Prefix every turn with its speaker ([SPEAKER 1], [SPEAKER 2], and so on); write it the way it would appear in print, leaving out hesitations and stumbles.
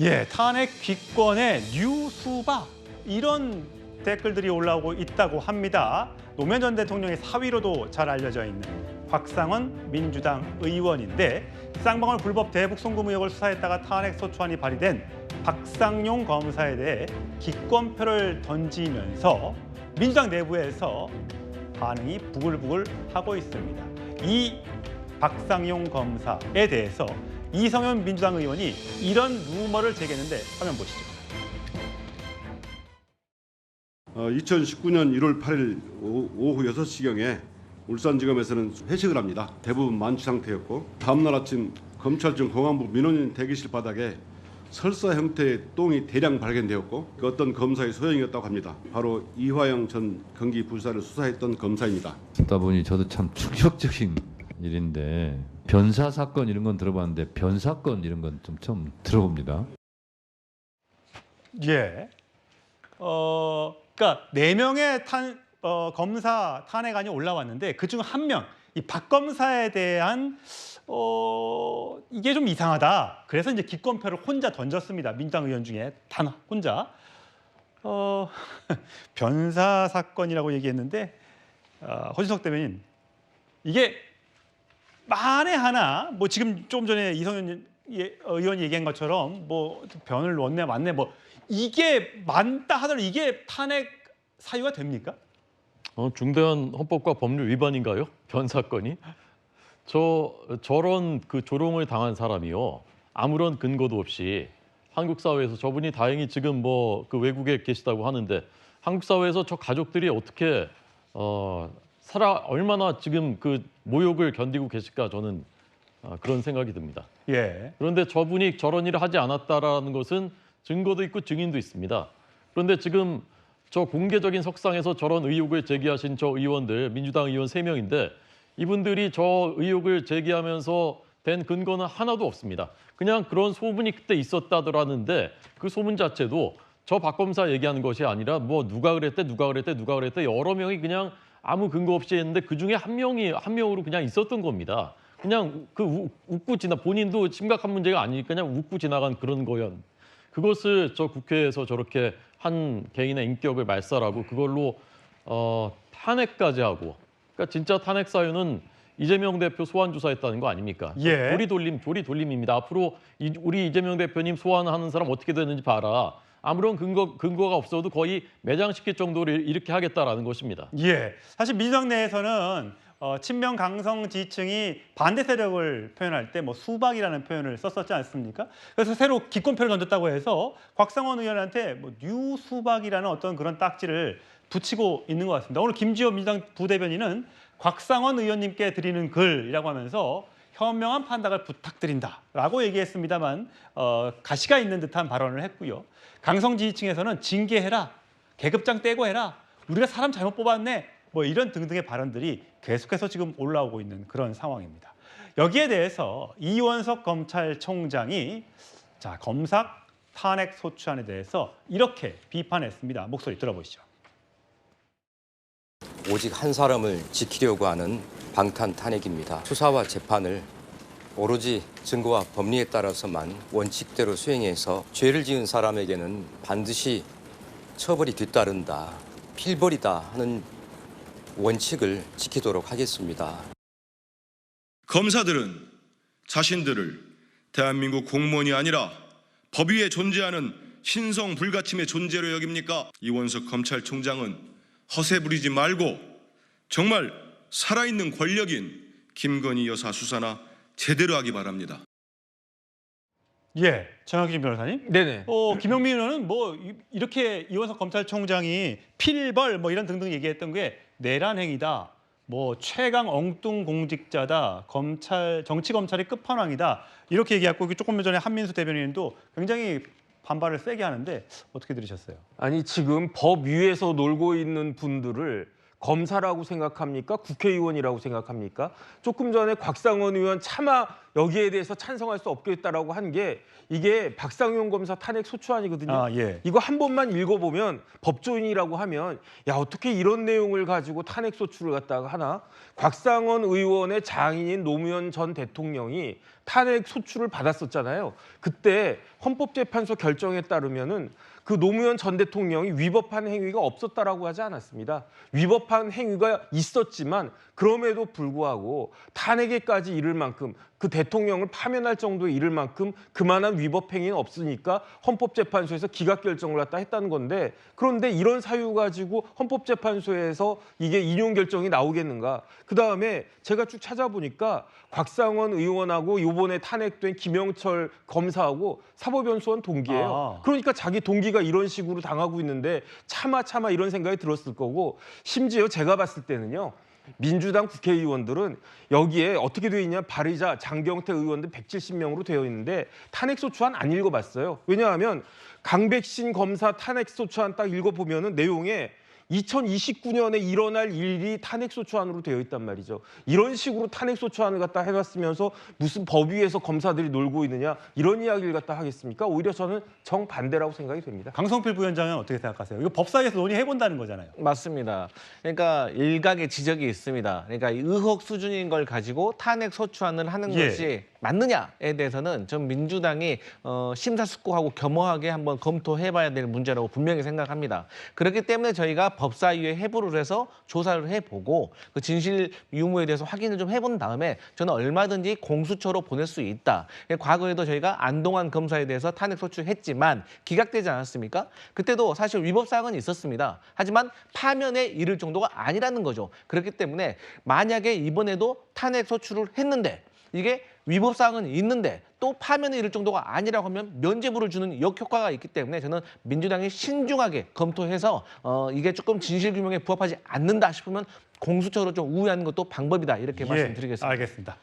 [SPEAKER 1] 예, 탄핵 기권의 뉴수박 이런 댓글들이 올라오고 있다고 합니다. 노무현 전 대통령의 사위로도 잘 알려져 있는 곽상원 민주당 의원인데 쌍방울 불법 대북 송금 의혹을 수사했다가 탄핵 소추안이 발의된 박상용 검사에 대해 기권표를 던지면서 민주당 내부에서 반응이 부글부글 하고 있습니다. 이 박상용 검사에 대해서 이성현 민주당 의원이 이런 루머를 제기했는데 화면 보시죠.
[SPEAKER 2] 2019년 1월 8일 오후 6시경에 울산지검에서는 회식을 합니다. 대부분 만취 상태였고 다음날 아침 검찰청 공안부 민원인 대기실 바닥에 설사 형태의 똥이 대량 발견되었고 그 어떤 검사의 소행이었다고 합니다. 바로 이화영 전 경기부지사를 수사했던 검사입니다.
[SPEAKER 3] 듣다 보니 저도 참 충격적인 일인데 변사 사건 이런 건 들어봤는데 변사건 이런 건 좀 처음 들어봅니다.
[SPEAKER 1] 예. 그러니까 4명의 검사 탄핵안이 올라왔는데 그중 한 명, 이 박 검사에 대한 이게 좀 이상하다. 그래서 이제 기권표를 혼자 던졌습니다. 민주당 의원 중에 단 혼자. 변사 사건이라고 얘기했는데 허진석 대변인 이게 만에 하나 뭐 지금 좀 전에 이성현 의원이 얘기한 것처럼 뭐 변을 넣었네 맞네 뭐 이게 많다 하더라도 이게 탄핵 사유가 됩니까?
[SPEAKER 4] 중대한 헌법과 법률 위반인가요? 변 사건이? 저런 그 조롱을 당한 사람이요. 아무런 근거도 없이 한국 사회에서 저분이 다행히 지금 뭐 그 외국에 계시다고 하는데 한국 사회에서 저 가족들이 어떻게 얼마나 지금 그 모욕을 견디고 계실까 저는 그런 생각이 듭니다.
[SPEAKER 1] 예.
[SPEAKER 4] 그런데 저분이 저런 일을 하지 않았다라는 것은 증거도 있고 증인도 있습니다. 그런데 지금 저 공개적인 석상에서 저런 의혹을 제기하신 저 의원들, 민주당 의원 3명인데 이분들이 저 의혹을 제기하면서 된 근거는 하나도 없습니다. 그냥 그런 소문이 그때 있었다더라는데 그 소문 자체도 저 박 검사 얘기하는 것이 아니라 뭐 누가 그랬대 여러 명이 그냥 아무 근거 없이 했는데 그중에 한 명으로 그냥 있었던 겁니다. 그냥 그 웃고 본인도 심각한 문제가 아니니까 그냥 웃고 지나간 그런 거였. 그것을 저 국회에서 저렇게 한 개인의 인격을 말살하고 그걸로 탄핵까지 하고 그러니까 진짜 탄핵 사유는 이재명 대표 소환 조사했다는 거 아닙니까?
[SPEAKER 1] 예.
[SPEAKER 4] 조리돌림입니다. 앞으로 우리 이재명 대표님 소환하는 사람 어떻게 되는지 봐라. 아무런 근거가 없어도 거의 매장시킬 정도로 이렇게 하겠다라는 것입니다.
[SPEAKER 1] 예. 사실 민주당 내에서는 친명 강성 지지층이 반대 세력을 표현할 때 뭐 수박이라는 표현을 썼었지 않습니까? 그래서 새로 기권표를 던졌다고 해서 곽상원 의원한테 뭐 뉴수박이라는 어떤 그런 딱지를 붙이고 있는 것 같습니다. 오늘 김지호 민주당 부대변인은 곽상원 의원님께 드리는 글이라고 하면서 현명한 판단을 부탁드린다라고 얘기했습니다만 가시가 있는 듯한 발언을 했고요. 강성 지지층에서는 징계해라, 계급장 떼고 해라, 우리가 사람 잘못 뽑았네, 뭐 이런 등등의 발언들이 계속해서 지금 올라오고 있는 그런 상황입니다. 여기에 대해서 이원석 검찰총장이 검사 탄핵 소추안에 대해서 이렇게 비판했습니다. 목소리 들어보시죠.
[SPEAKER 5] 오직 한 사람을 지키려고 하는 방탄 탄핵입니다. 수사와 재판을 오로지 증거와 법리에 따라서만 원칙대로 수행해서 죄를 지은 사람에게는 반드시 처벌이 뒤따른다, 필벌이다 하는 원칙을 지키도록 하겠습니다.
[SPEAKER 6] 검사들은 자신들을 대한민국 공무원이 아니라 법 위에 존재하는 신성 불가침의 존재로 여깁니까? 이원석 검찰총장은 허세 부리지 말고 정말 살아있는 권력인 김건희 여사 수사나 제대로 하기 바랍니다.
[SPEAKER 1] 예, 정학진 변호사님.
[SPEAKER 7] 네네.
[SPEAKER 1] 김영민 의원은 뭐 이렇게 이원석 검찰총장이 필벌 뭐 이런 등등 얘기했던 게 내란 행위다, 뭐 최강 엉뚱 공직자다, 정치 검찰이 끝판왕이다 이렇게 얘기했고 조금 전에 한민수 대변인도 굉장히 반발을 세게 하는데 어떻게 들으셨어요?
[SPEAKER 7] 아니 지금 법 위에서 놀고 있는 분들을 검사라고 생각합니까? 국회의원이라고 생각합니까? 조금 전에 곽상원 의원 차마 여기에 대해서 찬성할 수 없겠다라고 한 게 이게 박상용 검사 탄핵 소추안이거든요.
[SPEAKER 1] 아, 예.
[SPEAKER 7] 이거 한 번만 읽어보면 법조인이라고 하면 야 어떻게 이런 내용을 가지고 탄핵 소추를 갖다가 하나? 곽상원 의원의 장인인 노무현 전 대통령이 탄핵 소추를 받았었잖아요. 그때 헌법재판소 결정에 따르면은 그 노무현 전 대통령이 위법한 행위가 없었다라고 하지 않았습니다. 위법한 행위가 있었지만 그럼에도 불구하고 탄핵에까지 이를 만큼 그 대통령을 파면할 정도에 이를 만큼 그만한 위법 행위는 없으니까 헌법재판소에서 기각 결정을 갖다 했다는 건데 그런데 이런 사유 가지고 헌법재판소에서 이게 인용 결정이 나오겠는가? 그다음에 제가 쭉 찾아보니까 곽상원 의원하고 이번에 탄핵된 김영철 검사하고 사법연수원 동기예요.
[SPEAKER 1] 아.
[SPEAKER 7] 그러니까 자기 동기가 이런 식으로 당하고 있는데 차마 이런 생각이 들었을 거고 심지어 제가 봤을 때는요. 민주당 국회의원들은 여기에 어떻게 되어 있냐 발의자 장경태 의원들 170명으로 되어 있는데 탄핵소추안 안 읽어봤어요. 왜냐하면 강백신 검사 탄핵소추안 딱 읽어보면은 내용에 2029년에 일어날 일이 탄핵소추안으로 되어 있단 말이죠. 이런 식으로 탄핵소추안을 갖다 해놨으면서 무슨 법위에서 검사들이 놀고 있느냐 이런 이야기를 갖다 하겠습니까? 오히려 저는 정반대라고 생각이 됩니다.
[SPEAKER 1] 강성필 부위원장은 어떻게 생각하세요? 이거 법사위에서 논의해본다는 거잖아요.
[SPEAKER 8] 맞습니다. 그러니까 일각의 지적이 있습니다. 그러니까 이 의혹 수준인 걸 가지고 탄핵 소추안을 하는
[SPEAKER 1] 예.
[SPEAKER 8] 것이 맞느냐에 대해서는 전 민주당이 심사숙고하고 겸허하게 한번 검토해봐야 될 문제라고 분명히 생각합니다. 그렇기 때문에 저희가 법사위에 해부를 해서 조사를 해보고 그 진실 유무에 대해서 확인을 좀 해본 다음에 저는 얼마든지 공수처로 보낼 수 있다. 과거에도 저희가 안동환 검사에 대해서 탄핵 소추했지만 기각되지 않았습니까? 그때도 사실 위법 사항은 있었습니다. 하지만 파면에 이를 정도가 아니라는 거죠. 그렇기 때문에 만약에 이번에도 탄핵 소추를 했는데 이게 위법 사항은 있는데 또 파면에 이를 정도가 아니라고 하면 면죄부를 주는 역효과가 있기 때문에 저는 민주당이 신중하게 검토해서 이게 조금 진실규명에 부합하지 않는다 싶으면 공수처로 좀 우회하는 것도 방법이다 이렇게 말씀드리겠습니다.
[SPEAKER 1] 알겠습니다.